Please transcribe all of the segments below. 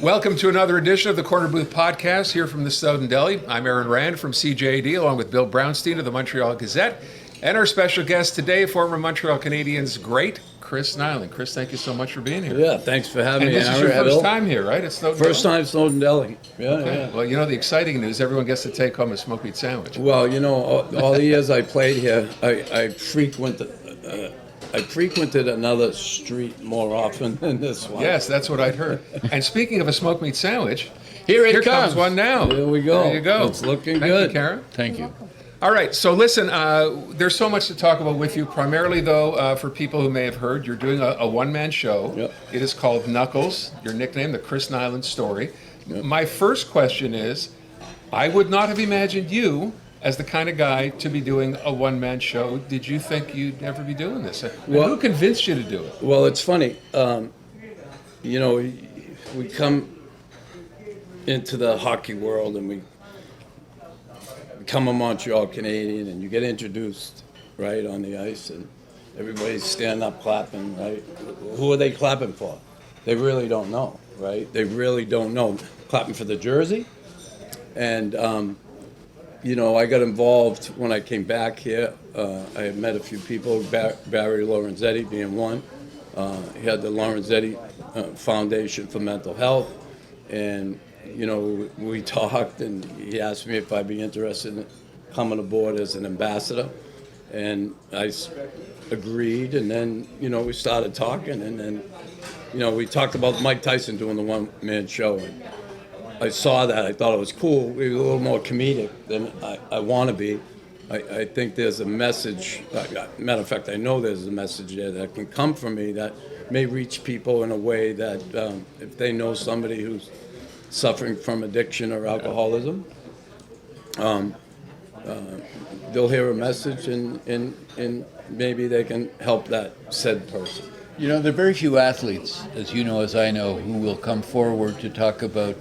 Welcome to another edition of the Corner Booth Podcast here from the Snowdon Deli. I'm Aaron Rand from CJAD along with Bill Brownstein of the Montreal Gazette and our special guest today, former Montreal Canadiens great Chris Nilan. Chris, thank you so much for being here. Yeah, thanks for having me. And this is your first time here, right? It's Snowdon First Deli? time Snowdon Deli. Yeah, Okay. yeah. Well, you know the exciting news, everyone gets to take home a smoked meat sandwich. Well, you know, all the years I played here, I frequented another street more often than this one. Yes, that's what I'd heard. And speaking of a smoked meat sandwich, Here comes one now. Here we go. There you go. It's looking Thank good. you, Karen. Thank you. All right, so listen, there's so much to talk about with you. Primarily, though, for people who may have heard, you're doing a one-man show. Yep. It is called Knuckles, your nickname, the Chris Nilan Story. Yep. My first question is, I would not have imagined you as the kind of guy to be doing a one-man show. Did you think you'd ever be doing this? And who convinced you to do it? Well, it's funny. You know, we come into the hockey world and we become a Montreal Canadian and you get introduced, right, on the ice and everybody's standing up clapping, right? Who are they clapping for? They really don't know, right? They really don't know. Clapping for the jersey. And, you know, I got involved when I came back here. I had met a few people, Barry Lorenzetti being one. He had the Lorenzetti Foundation for Mental Health. And, you know, we talked and he asked me if I'd be interested in coming aboard as an ambassador. And I agreed. And then, you know, we started talking. And then, you know, we talked about Mike Tyson doing the one-man show. And I saw that. I thought it was cool. We were a little more comedic than I want to be. I think there's a message. Matter of fact, I know there's a message there that can come from me that may reach people in a way that if they know somebody who's suffering from addiction or alcoholism, they'll hear a message and maybe they can help that said person. You know, there are very few athletes, as you know, as I know, who will come forward to talk about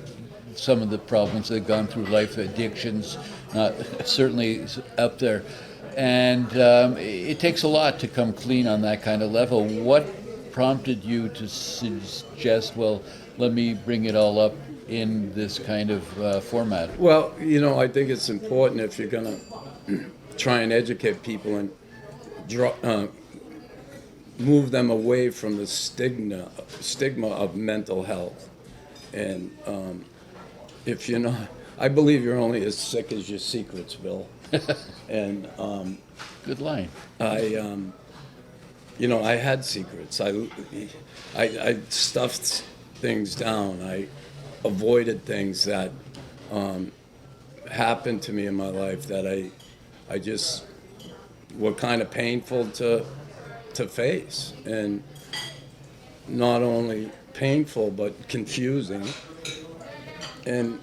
some of the problems they've gone through, life addictions, certainly up there. And it takes a lot to come clean on that kind of level. What prompted you to suggest, well, let me bring it all up in this kind of format? Well, you know, I think it's important if you're going to try and educate people and move them away from the stigma of mental health. And if you're not, I believe you're only as sick as your secrets, Bill. And Good line. you know, I had secrets. I stuffed things down. I avoided things that happened to me in my life that I just were kind of painful to face, and not only painful but confusing. And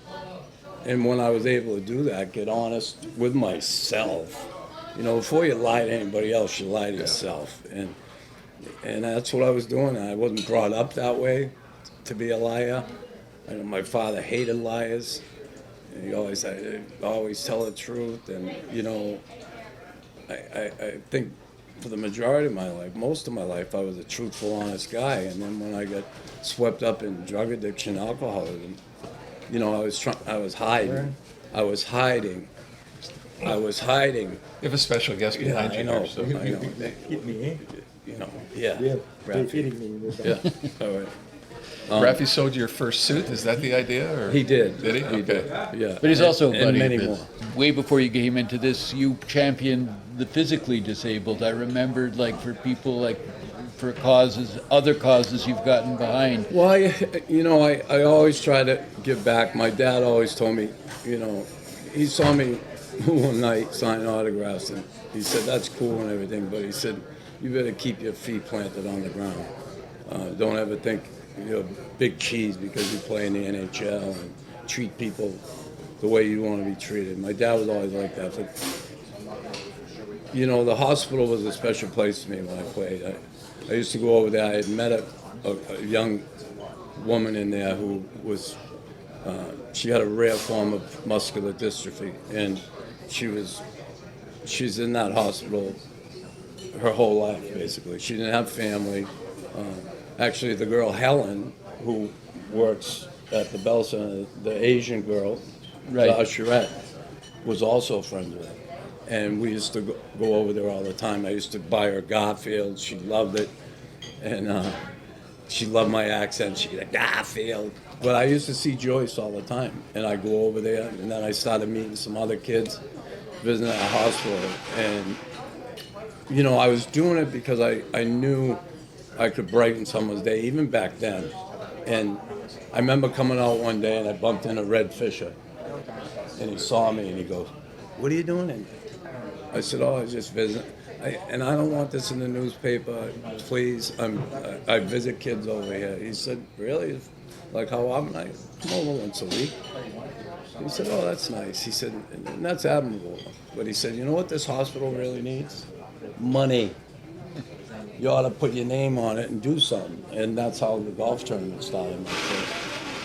when I was able to do that, get honest with myself, you know, before you lie to anybody else, you lie to yourself, and that's what I was doing. I wasn't brought up that way to be a liar. I know my father hated liars. And he always tell the truth, and you know, I think for the majority of my life, most of my life, I was a truthful, honest guy. And then when I got swept up in drug addiction, alcoholism, you know, I was hiding. I was hiding. You have a special guest behind you. I know. Here, so. I know. Hit me, eh? You know, yeah. Yeah, Rafi. hitting me with that. Yeah. All right. Rafi sold you your first suit. Is that the idea? Or? He did. Did he? He Okay. did. Yeah. But he's also a and buddy many of more. his. Way before you came into this, you championed the physically disabled. I remembered, like, for people, like, for other causes you've gotten behind. Well, I always try to give back. My dad always told me, you know, he saw me one night signing autographs, and he said, that's cool and everything, but he said, you better keep your feet planted on the ground. Don't ever think you're big cheese because you play in the NHL and treat people the way you want to be treated. My dad was always like that. But, you know, the hospital was a special place to me when I played. I used to go over there. I had met a young woman in there who was, she had a rare form of muscular dystrophy, and she's in that hospital her whole life, basically. She didn't have family. Actually, the girl Helen, who works at the Bell Center, the Asian girl, Right. the usherette, was also friends with her. And we used to go over there all the time. I used to buy her Garfield. She loved it. And she loved my accent. She'd be like, Garfield. But I used to see Joyce all the time. And I'd go over there, and then I started meeting some other kids, visiting at a hospital. And, you know, I was doing it because I knew I could brighten someone's day, even back then. And I remember coming out one day, and I bumped into Red Fisher. And he saw me, and he goes, "What are you doing in there?" I said, "Oh, I was just visiting. And I don't want this in the newspaper, please. I visit kids over here." He said, "Really? Like how often?" I come over once a week. He said, "Oh, that's nice." He said, "And that's admirable." But he said, "You know what this hospital really needs? Money. You ought to put your name on it and do something." And that's how the golf tournament started.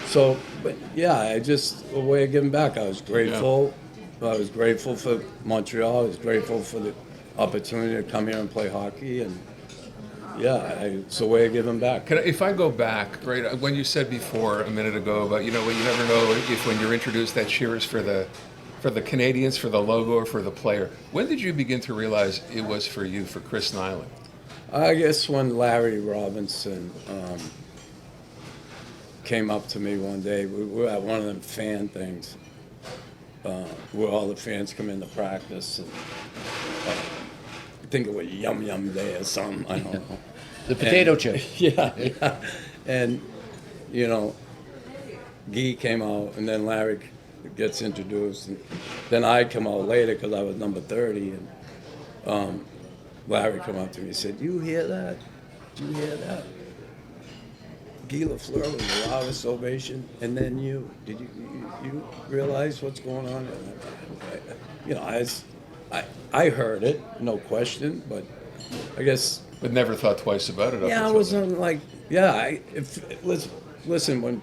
So, but yeah, a way of giving back. I was grateful. Yeah. I was grateful for Montreal. I was grateful for the opportunity to come here and play hockey. And yeah, it's a way of giving back. If I go back, right, when you said before a minute ago about, you know, you never know if when you're introduced that cheers for the Canadiens, for the logo, or for the player. When did you begin to realize it was for you, for Chris Nilan? I guess when Larry Robinson came up to me one day, we were at one of them fan things where all the fans come into practice. And, I think it was Yum Yum Day or something, I don't know. The potato chip. Yeah. And, you know, Guy came out, and then Larry gets introduced. And then I come out later because I was number 30. And Larry come up to me and said, "You hear that? Do you hear that? Guy Lafleur was the loudest ovation, and then you. Did you realize what's going on?" You know, I heard it, no question, but I guess. But never thought twice about it. Yeah, I wasn't like, yeah. Listen, when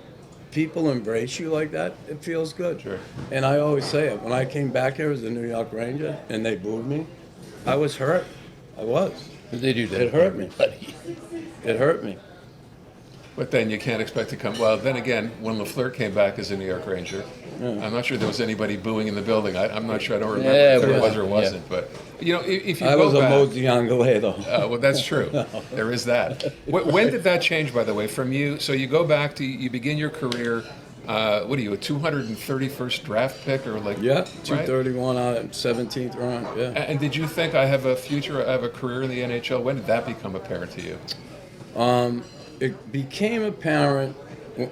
people embrace you like that, it feels good. Sure. And I always say it. When I came back here as a New York Ranger and they booed me, I was hurt. I was. They do that. It hurt me. It hurt me. But then you can't expect to come. Well, then again, when LaFleur came back as a New York Ranger, I'm not sure there was anybody booing in the building. I'm not sure. I don't remember if there was or wasn't. But you know, if you I go was back, a Mosey Angole. well, that's true. There is that. When did that change, by the way, from you? So you go back to you begin your career. What are you, a 231st draft pick or like? Yeah, right? 231 out of 17th round. Yeah. And did you think I have a future? I have a career in the NHL? When did that become apparent to you? It became apparent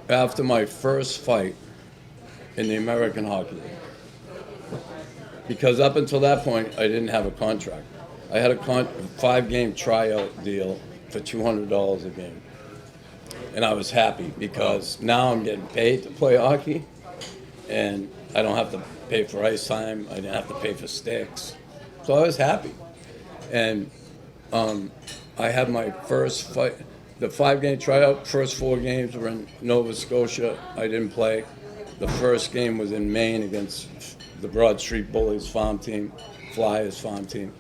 after my first fight in the American Hockey League. Because up until that point, I didn't have a contract. I had a 5-game tryout deal for $200 a game. And I was happy because now I'm getting paid to play hockey, and I don't have to pay for ice time. I didn't have to pay for sticks. So I was happy. And I had my first fight. The 5-game tryout, first 4 games were in Nova Scotia. I didn't play. The first game was in Maine against the Broad Street Bullies farm team, Flyers farm team.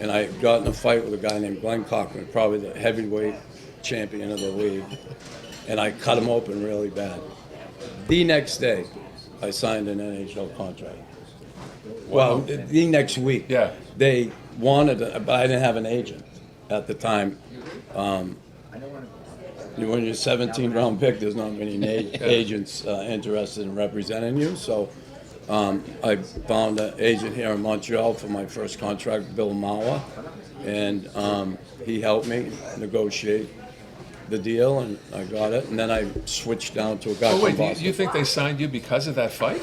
And I got in a fight with a guy named Glenn Cochran, probably the heavyweight champion of the league. And I cut him open really bad. The next day, I signed an NHL contract. Well, the next week. Yeah. They wanted it, but I didn't have an agent at the time. When you're a 17th-round pick, there's not many agents interested in representing you. So I found an agent here in Montreal for my first contract, Bill Mauer, and he helped me negotiate the deal, and I got it. And then I switched down to a guy from Boston. Do you think they signed you because of that fight?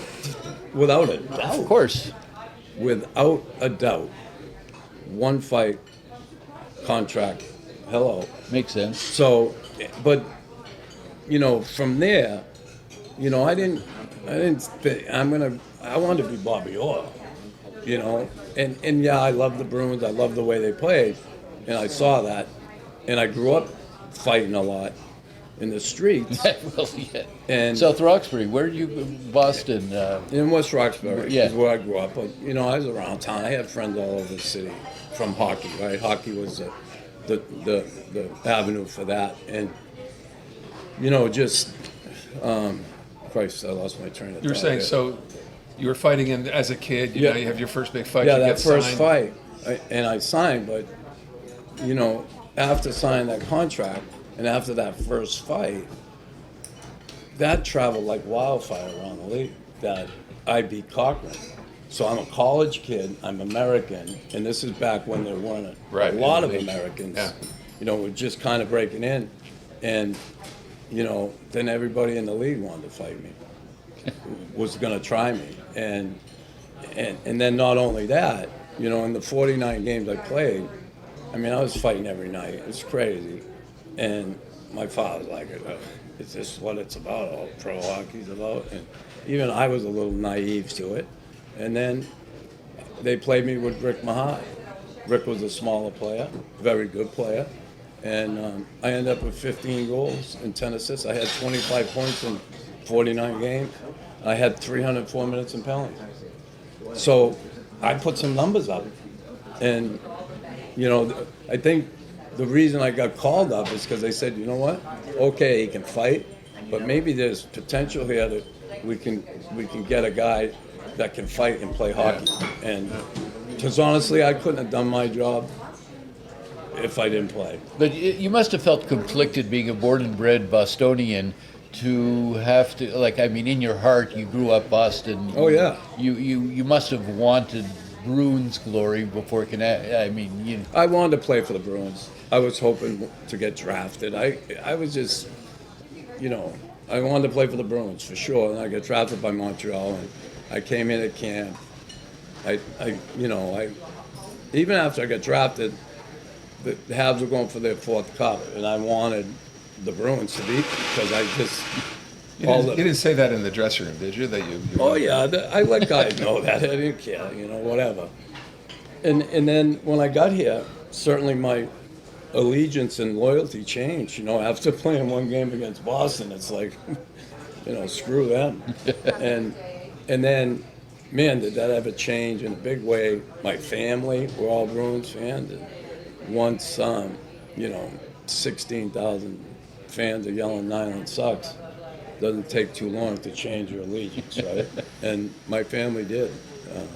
Without a doubt. Of course. Without a doubt. One fight, contract, hello. Makes sense. So, but, you know, from there, you know, I wanted to be Bobby Orr, you know, and yeah, I love the Bruins, I love the way they played, and I saw that, and I grew up fighting a lot in the streets. Well, yeah. And South Roxbury, where did you, Boston? in West Roxbury Yeah. is where I grew up, but, you know, I was around town, I had friends all over the city from hockey, right? Hockey was the avenue for that, and you know, just Christ, I lost my train of thought. You were saying, Yeah. so you were fighting as a kid, you Yeah. know, you have your first big fight, Yeah, you that get first signed. fight, and I signed, but, you know, after signing that contract, and after that first fight, that traveled like wildfire around the league, that I beat Cochran. So I'm a college kid, I'm American, and this is back when there weren't Right, a lot in of the league. Americans, Yeah. you know, were just kind of breaking in, and, you know, then everybody in the league wanted to fight me, was gonna try me, and then not only that, you know, in the 49 games I played, I mean, I was fighting every night. It was crazy. And my father was like, is this what it's about, all pro hockey's about? And even I was a little naive to it. And then they played me with Rick Mahai. Rick was a smaller player, very good player. And I ended up with 15 goals and 10 assists. I had 25 points in 49 games. I had 304 minutes in penalties. So I put some numbers up. And, you know, I think the reason I got called up is because they said, you know what? Okay, he can fight, but maybe there's potential here that we can get a guy that can fight and play hockey. And because honestly, I couldn't have done my job if I didn't play. But you must have felt conflicted being a born and bred Bostonian to have to, like, I mean, in your heart, you grew up Boston. Oh, yeah. You must have wanted Bruins glory before I mean, you. I wanted to play for the Bruins. I was hoping to get drafted. I was just, you know, I wanted to play for the Bruins for sure. And I got drafted by Montreal, and I came in at camp. Even after I got drafted, the Habs were going for their 4th cup, and I wanted the Bruins to beat because I just. You didn't say that in the dressing room, did you? That you Oh yeah, I let guys know that. I didn't care, you know, whatever. And then when I got here, certainly my allegiance and loyalty changed. You know, after playing one game against Boston, it's like, you know, screw them. and then, man, did that ever change in a big way? My family, we're all Bruins fans. And once, 16,000 fans are yelling Nyland sucks, doesn't take too long to change your allegiance, right? And my family did. But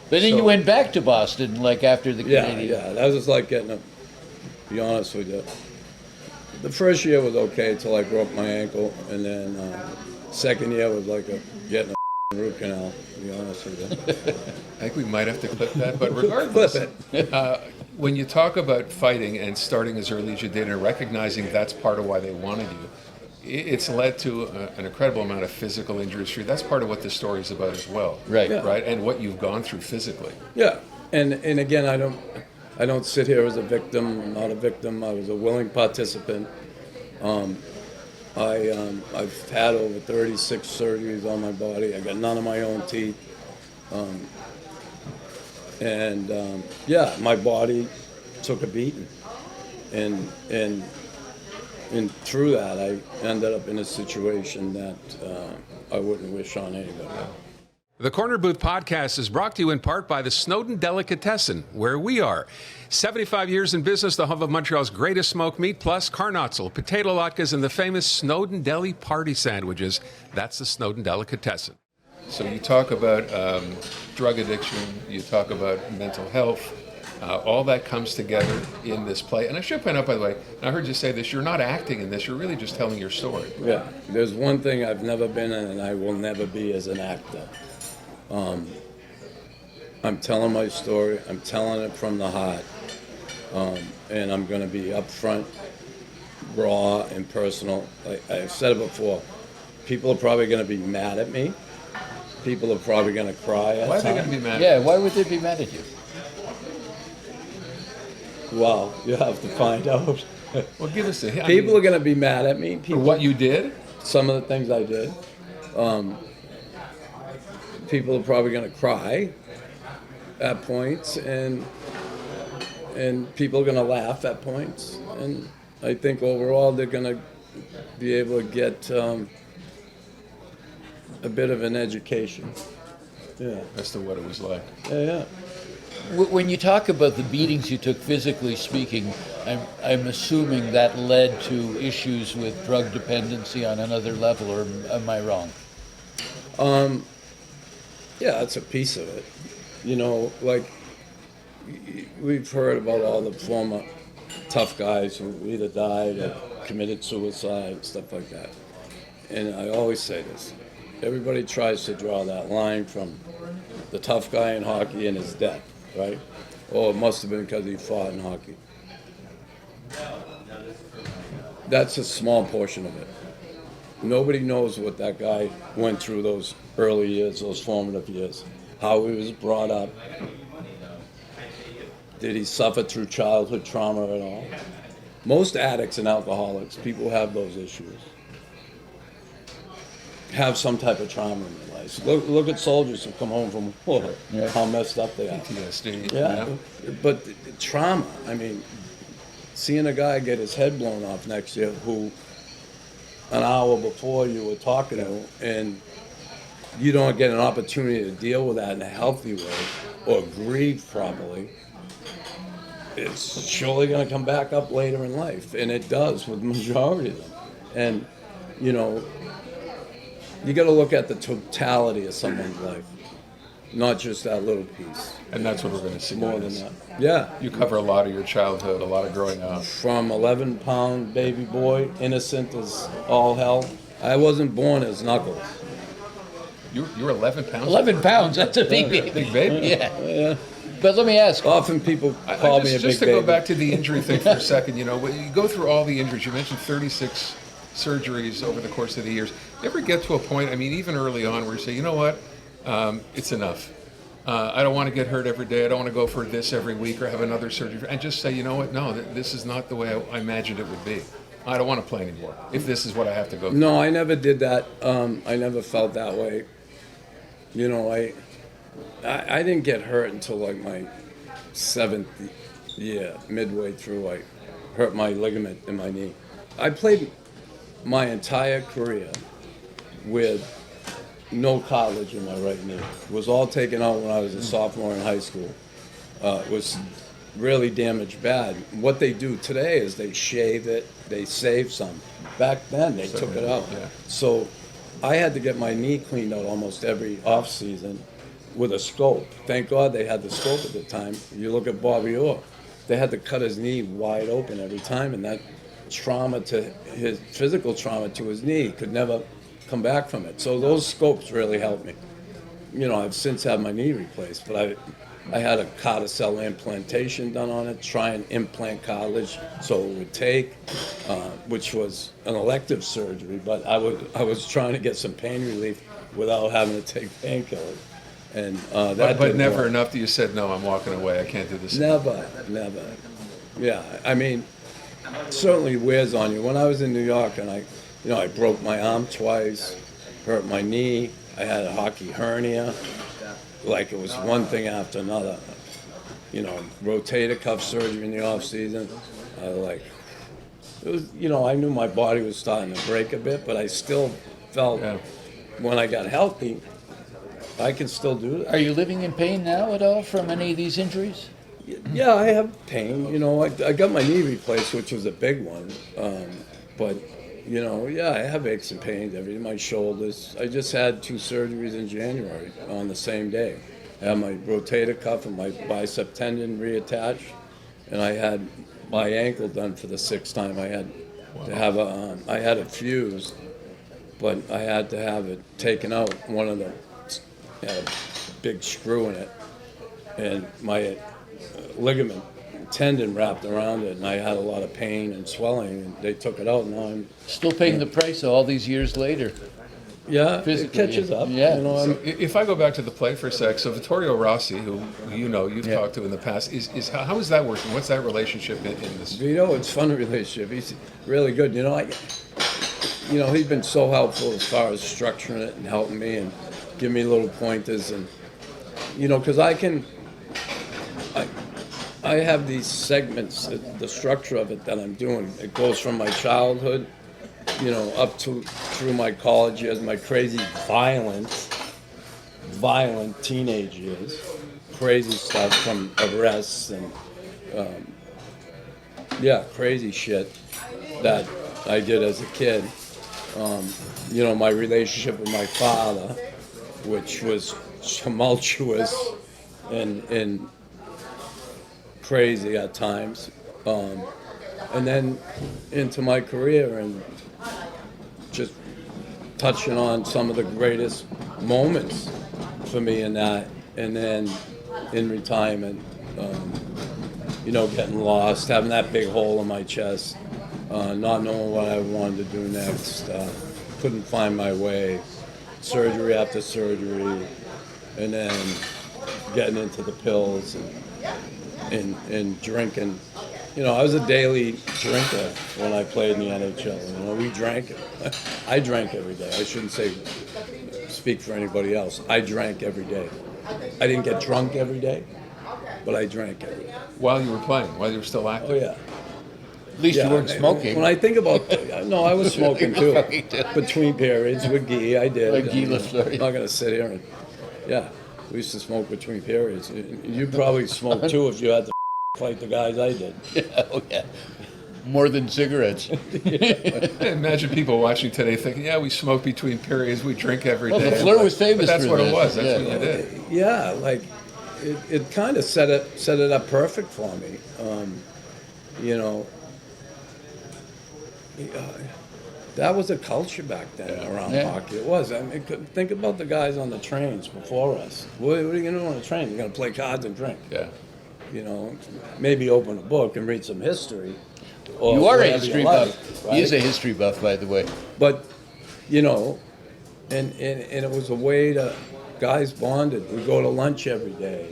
then So- you went back to Boston, like after the Yeah, Canadian. yeah, that was like getting a, be honest with you. The first year was okay until I broke my ankle, and then second year was like getting a root canal, to be honest with you. I think we might have to clip that, but regardless, when you talk about fighting and starting as early as you did and recognizing that's part of why they wanted you, it's led to an incredible amount of physical injuries for you. That's part of what this story is about as well. Right. Yeah. Right? And what you've gone through physically. Yeah, and again, I don't sit here as a victim. I'm not a victim. I was a willing participant. I've had over 36 surgeries on my body. I got none of my own teeth. My body took a beating. And through that, I ended up in a situation that I wouldn't wish on anybody. The Corner Booth podcast is brought to you in part by the Snowdon Delicatessen, where we are. 75 years in business, the home of Montreal's greatest smoked meat, plus Carnotzel, potato latkes, and the famous Snowdon Deli party sandwiches. That's the Snowdon Delicatessen. So you talk about drug addiction, you talk about mental health. All that comes together in this play. And I should point out, by the way, and I heard you say this, you're not acting in this, you're really just telling your story. Yeah, there's one thing I've never been in and I will never be as an actor. I'm telling my story, I'm telling it from the heart, and I'm going to be upfront, raw, and personal. I've said it before, people are probably going to be mad at me. People are probably going to cry at Why are they times. going to be mad? Yeah, why would they be mad at you? Well, you have to find out. Well, give us a hint. People are going to be mad at me. For People, what you did? some of the things I did. People are probably going to cry at points, and people are going to laugh at points. And I think overall they're going to be able to get a bit of an education. Yeah, As to what it was like. yeah. When you talk about the beatings you took, physically speaking, I'm assuming that led to issues with drug dependency on another level, or am I wrong? Yeah, that's a piece of it. You know, like, we've heard about all the former tough guys who either died or committed suicide, stuff like that. And I always say this. Everybody tries to draw that line from the tough guy in hockey and his death, right? Oh, it must have been because he fought in hockey. That's a small portion of it. Nobody knows what that guy went through those early years, those formative years, how he was brought up. Did he suffer through childhood trauma at all? Most addicts and alcoholics, people have those issues, have some type of trauma in their lives. Look at soldiers who come home from war, how messed up they are. PTSD. Yeah, but trauma, I mean, seeing a guy get his head blown off next to you who an hour before you were talking to, and you don't get an opportunity to deal with that in a healthy way or grieve properly, it's surely going to come back up later in life, and it does with the majority of them. And, you know, you got to look at the totality of someone's life, not just that little piece. And that's what we're going to see. More than that. Yeah. You cover a lot of your childhood, a lot of growing up. From 11-pound baby boy, innocent as all hell. I wasn't born as Knuckles. You were 11 pounds? 11 pounds, that's a big baby. Big baby? Yeah. But let me ask. Often people call me a big Just to baby. go back to the injury thing for a second, you know, when you go through all the injuries, you mentioned 36 surgeries over the course of the years. You ever get to a point, I mean, even early on, where you say, you know what, it's enough. I don't want to get hurt every day. I don't want to go for this every week or have another surgery. And just say, you know what, no, this is not the way I imagined it would be. I don't want to play anymore if this is what I have to go through. No, I never did that. I never felt that way. You know, I didn't get hurt until like my 7th year, midway through. I hurt my ligament in my knee. I played my entire career with no cartilage in my right knee. It was all taken out when I was a sophomore in high school. It was really damaged bad. What they do today is they shave it, they save some. Back then, they took it out. Yeah. So I had to get my knee cleaned out almost every off season with a scope. Thank God they had the scope at the time. You look at Bobby Orr, they had to cut his knee wide open every time, and that trauma to his physical trauma to his knee could never come back from it. So those scopes really helped me. You know, I've since had my knee replaced, but I had a carticell implantation done on it, try and implant cartilage so it would take, which was an elective surgery, but I was trying to get some pain relief without having to take painkillers. And that But didn't never work. enough that you said, no, I'm walking away. I can't do this. Never. Yeah, I mean, it certainly wears on you. When I was in New York and I broke my arm twice, hurt my knee, I had a hockey hernia, like it was one thing after another. You know, rotator cuff surgery in the off season. It was, you know, I knew my body was starting to break a bit, but I still felt when I got healthy, I can still do it. Are you living in pain now at all from any of these injuries? Yeah, I have pain. You know, I got my knee replaced, which was a big one. But, you know, yeah, I have aches and pains every day. My shoulders. I just had 2 surgeries in January on the same day. I had my rotator cuff and my bicep tendon reattached, and I had my ankle done for the 6th time. I had to have I had it fused, but I had to have it taken out. One of them had a big screw in it, and my ligament tendon wrapped around it, and I had a lot of pain and swelling, and they took it out. Now I'm Still paying the price all these years later. it Physically, catches up. yeah. You know, So if I go back to the play for a sec, so Vittorio Rossi, who you've talked to in the past, is how is that working? What's that relationship in this? Vito, it's a fun relationship. He's really good. You know, he's been so helpful as far as structuring it and helping me and giving me little pointers, and you know, because I have these segments, the structure of it that I'm doing. It goes from my childhood, you know, up to through my college years, my crazy violent teenage years, crazy stuff from arrests and crazy shit that I did as a kid. You know, my relationship with my father, which was tumultuous and crazy at times. And then into my career and just touching on some of the greatest moments for me in that. And then in retirement, getting lost, having that big hole in my chest, not knowing what I wanted to do next, couldn't find my way, surgery after surgery, and then getting into the pills and drinking. I was a daily drinker when I played in the NHL. We drank. I drank every day. I shouldn't speak for anybody else. I drank every day. I didn't get drunk every day, but I drank every day. While you were playing, while you were still active? Oh, yeah. At least you weren't smoking. When I think about, no, I was smoking too. Smoking too. Between periods with Guy, I did. Like Guy Lafleur. I'm not going to sit here and, we used to smoke between periods. You probably smoked too if you had to fight the guys I did. Oh, yeah. More than cigarettes. Imagine people watching today thinking, we smoke between periods, we drink every day. Lafleur was famous but that's for what that. it was. That's what you did. Yeah, like it kind of set it up perfect for me. That was a culture back then around hockey. It was. I mean, think about the guys on the trains before us. What are you going to do on the train? You're going to play cards and drink. Yeah. Maybe open a book and read some history. Or You are a whatever history you buff. like, He is a right? history buff, by the way. But, and it was a way to, guys bonded. We'd go to lunch every day.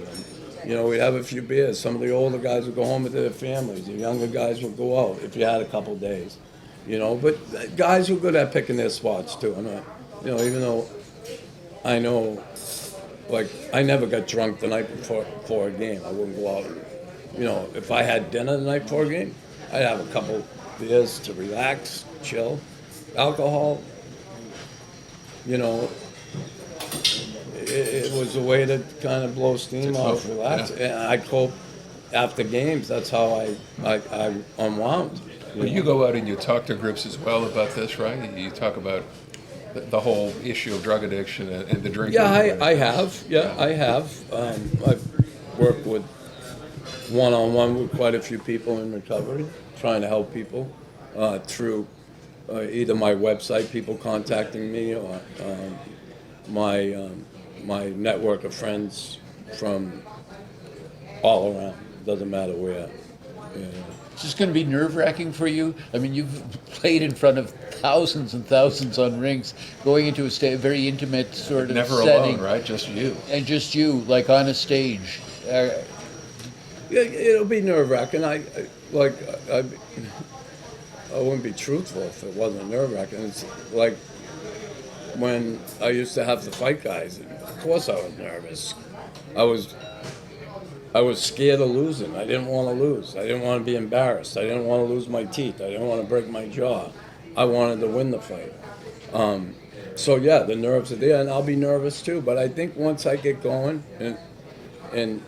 And, we'd have a few beers. Some of the older guys would go home with their families. The younger guys would go out if you had a couple days. But guys were good at picking their spots too. I'm not, even though I know, like, I never got drunk the night before a game. I wouldn't go out. If I had dinner the night before a game, I'd have a couple beers to relax, chill. Alcohol, it was a way to kind of blow steam off, relax. Yeah. And I cope after games. That's how I unwound. Well, you go out and you talk to groups as well about this, right? You talk about the whole issue of drug addiction and the drinking. Yeah, I have. Yeah, I have. I've worked with one-on-one with quite a few people in recovery, trying to help people through either my website, people contacting me, or my network of friends from all around. Doesn't matter where. Is this going to be nerve-wracking for you? I mean, you've played in front of thousands and thousands on rinks, going into a very intimate sort of Never setting. alone, right? Just you. And just you, like on a stage. Yeah, it'll be nerve-wracking. I wouldn't be truthful if it wasn't nerve-wracking. It's like when I used to have to fight guys. Of course I was nervous. I was scared of losing. I didn't want to lose. I didn't want to be embarrassed. I didn't want to lose my teeth. I didn't want to break my jaw. I wanted to win the fight. So yeah, the nerves are there, and I'll be nervous too. But I think once I get going, and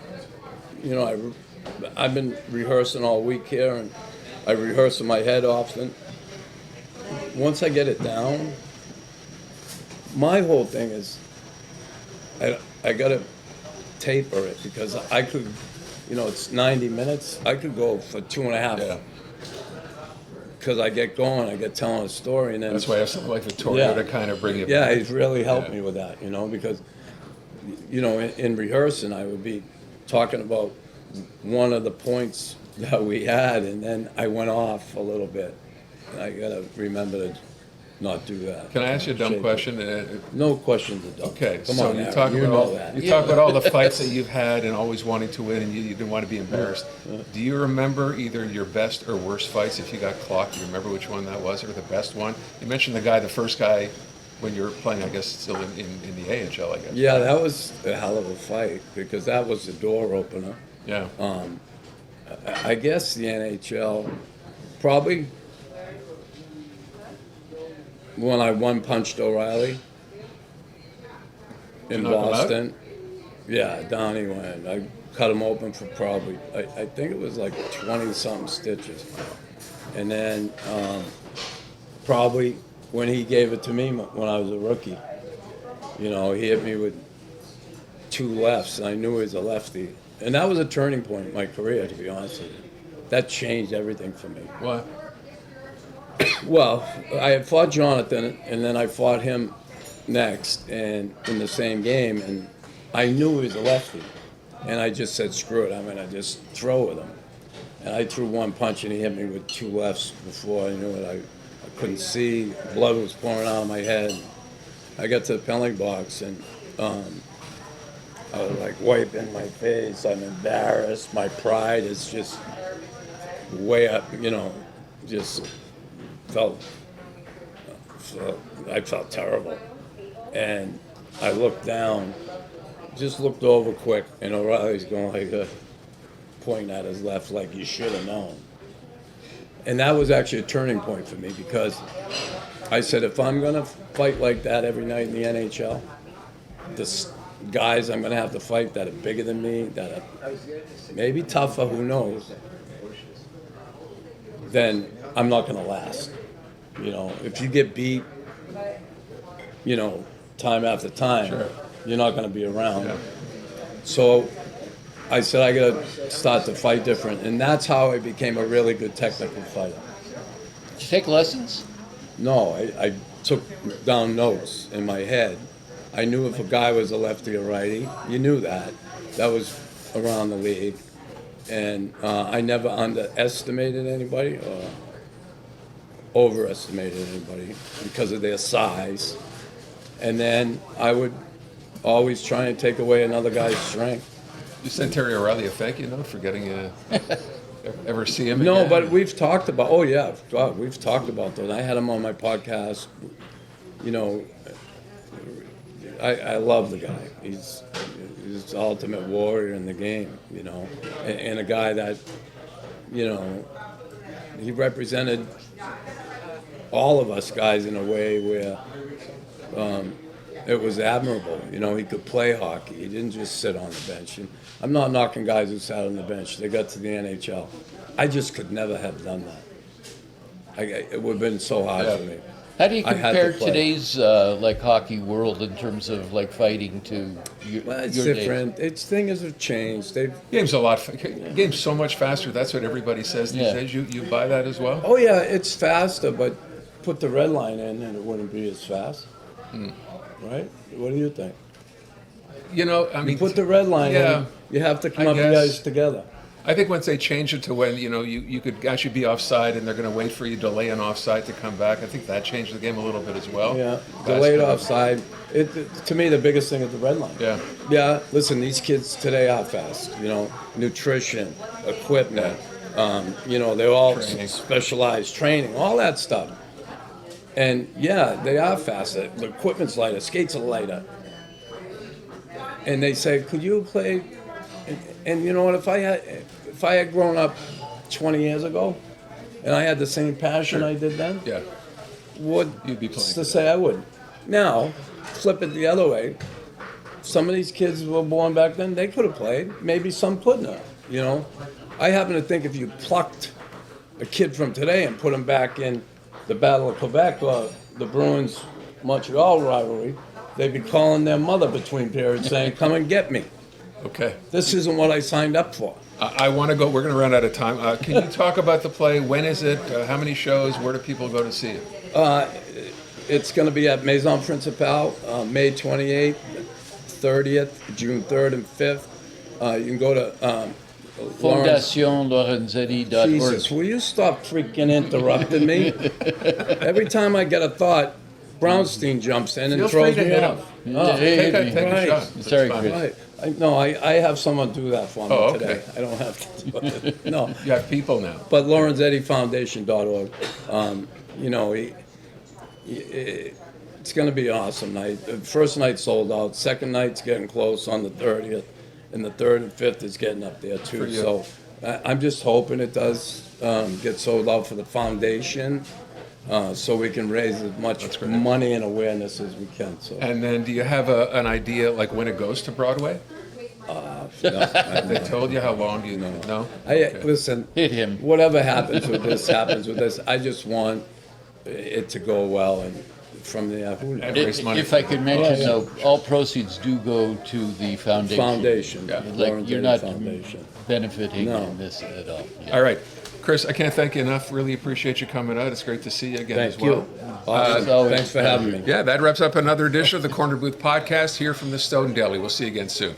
I've been rehearsing all week here, and I rehearse in my head often. Once I get it down, my whole thing is I gotta taper it, because I could, it's 90 minutes. I could go for 2.5. Yeah. Because I get going, I get telling a story, and then That's why I have something like Victoria to kind of bring it back. he's really helped me with that, because in rehearsing I would be talking about one of the points that we had, and then I went off a little bit. And I gotta remember to not do that. Can I ask you a dumb Shape it. question? No questions are dumb. Okay, Come so on, you Aaron, talk you about know all that. you talk about all the fights that you've had and always wanting to win, and you didn't want to be embarrassed. Do you remember either your best or worst fights? If you got clocked, do you remember which one that was, or the best one? You mentioned the first guy, when you were playing, I guess still in the AHL, I guess. Yeah, that was a hell of a fight, because that was the door opener. Yeah. I guess the NHL, probably when I one-punched O'Reilly in knock him out? Boston. Yeah, down he went. I cut him open for probably, I think it was like 20-something stitches. And then probably when he gave it to me when I was a rookie. You know, he hit me with 2 lefts, and I knew he was a lefty. And that was a turning point in my career, to be honest with you. That changed everything for me. What? Well, I had fought Jonathan, and then I fought him next, and in the same game, and I knew he was a lefty. And I just said, screw it, I'm going to just throw with him. And I threw 1 punch, and he hit me with 2 lefts before I knew it. I couldn't see. Blood was pouring out of my head. I got to the penalty box, and I was like wiping my face. I'm embarrassed. My pride is just way up, you know, just I felt terrible. And I looked down, just looked over quick, and O'Reilly's going like, pointing at his left like, you should have known. And that was actually a turning point for me, because I said, if I'm going to fight like that every night in the NHL, the guys I'm going to have to fight that are bigger than me, that are maybe tougher, who knows, then I'm not going to last. You know, if you get beat, you know, time after time, Sure. you're not going to be around. Yeah. So I said, I got to start to fight different. And that's how I became a really good technical fighter. Did you take lessons? No, I took down notes in my head. I knew if a guy was a lefty or righty. You knew that. That was around the league. And I never underestimated anybody or overestimated anybody because of their size. And then I would always try and take away another guy's strength. You sent Terry O'Reilly a thank you note for getting ever see him No, again? but we've talked about, oh yeah, God, we've talked about those. I had him on my podcast. You know, I love the guy. He's the ultimate warrior in the game, you know, and a guy that, you know, he represented all of us guys in a way where it was admirable. You know, he could play hockey. He didn't just sit on the bench. And I'm not knocking guys who sat on the bench. They got to the NHL. I just could never have done that. It would have been so hard for me. How do you I had to compare play. today's like hockey world in terms of like fighting to Well, it's your different. Things have changed. Game's game's so much faster. That's what everybody says these Yeah. days. You buy that as well? Oh yeah, it's faster, but put the red line in and it wouldn't be as fast. Right? What do you think? You know, I mean, Put the red line yeah, in. You have to come I up you guess. guys together. I think once they change it to when, you know, you could actually be offside and they're going to wait for you to delay an offside to come back, I think that changed the game a little bit as well. Yeah, That's delayed kind of- offside. To me, the biggest thing is the red line. Yeah. Yeah, listen, these kids today are fast. You know, nutrition, equipment. You know, they're all Training. specialized training, all that stuff. And yeah, they are fast. The equipment's lighter, skates are lighter. And they say, could you play? And you know what? If I had grown up 20 years ago, and I had the same passion Sure. I did then, Yeah. would You'd be playing to today. say I would. Now, flip it the other way. Some of these kids who were born back then, they could have played. Maybe some couldn't have. You know, I happen to think if you plucked a kid from today and put him back in the Battle of Quebec or the Bruins Montreal rivalry, they'd be calling their mother between periods saying, "Come and get me. Okay. This isn't what I signed up for." I want to go. We're going to run out of time. Can you talk about the play? When is it? How many shows? Where do people go to see it? It's going to be at Maison Principale, May 28th, 30th, June 3rd and 5th. You can go to Lawrence. FondationLorenzetti.org. Jesus, will you stop freaking interrupting me? Every time I get a thought, Brownstein jumps in and Feel free throws to me hit off. him. Oh, Take a right. shot. It's Sorry, fine. Chris. right. I have someone do that for me Oh, okay. today. I don't have to do it. No. You have people now. But LorenzettiFoundation.org. You know, it's going to be an awesome night. The first night sold out. Second night's getting close on the 30th. And the 3rd and 5th is getting up there, too. For you. So I'm just hoping it does get sold out for the foundation so we can raise as much great. money and awareness as we can. So, And then do you have an idea like when it goes to Broadway? no, They told you how long do you know? No? listen, Hit him. whatever happens with this happens with this. I just want it to go well and from the Raise money. If I could mention, Yeah. though, all proceeds do go to the foundation. foundation. Yeah. Like, Lawrence you're Daly not Foundation. benefiting No. in this at all. Yeah. All right. Chris, I can't thank you enough. Really appreciate you coming out. It's great to see you again as Thank well. you. Awesome. always Thanks for a having me. Yeah, that wraps up another edition of the Corner Booth Podcast here from the Snowdon Deli. We'll see you again soon.